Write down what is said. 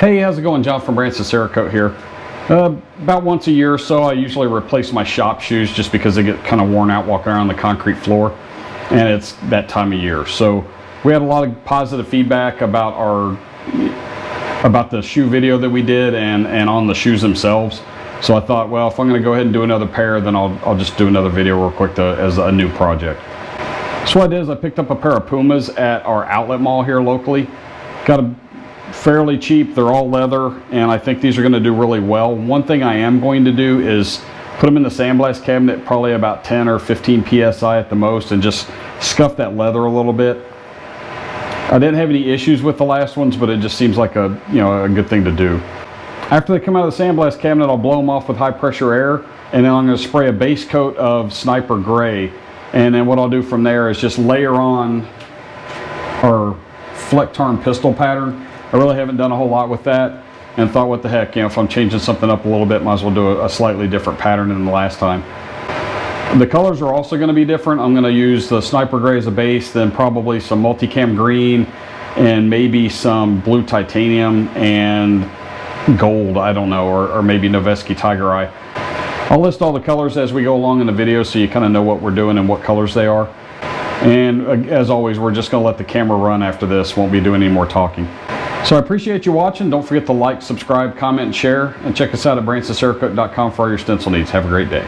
Hey, how's it going? John from Branson Cerakote here. About once a year or so, I usually replace my shop shoes just because they get kind of worn out walking around the concrete floor, and it's that time of year. So we had a lot of positive feedback about the shoe video that we did and on the shoes themselves. So I thought, well, if I'm going to go ahead and do another pair, then I'll just do another video real quick as a new project. So what I did is I picked up a pair of Pumas at our outlet mall here locally. Got a fairly cheap, they're all leather, and I think these are going to do really well. One thing I am going to do is put them in the sandblast cabinet, probably about 10 or 15 psi at the most, and just scuff that leather a little bit. I didn't have any issues with the last ones, but it just seems like a good thing to do. After they come out of the sandblast cabinet, I'll blow them off with high pressure air, and then I'm going to spray a base coat of Sniper Gray, and then what I'll do from there is just layer on our Fleck-Tarn pistol pattern. I really haven't done a whole lot with that, and thought, what the heck, if I'm changing something up a little bit, might as well do a slightly different pattern than the last time. The colors are also going to be different. I'm going to use the Sniper Gray as a base, then probably some multicam green, and maybe some blue titanium and gold, I don't know, or maybe Noveski Tiger Eye. I'll list all the colors as we go along in the video so you kind of know what we're doing and what colors they are. And as always, we're just going to let the camera run after this. Won't be doing any more talking. So I appreciate you watching. Don't forget to like, subscribe, comment, and share. And check us out at BransonCerakote.com for all your stencil needs. Have a great day.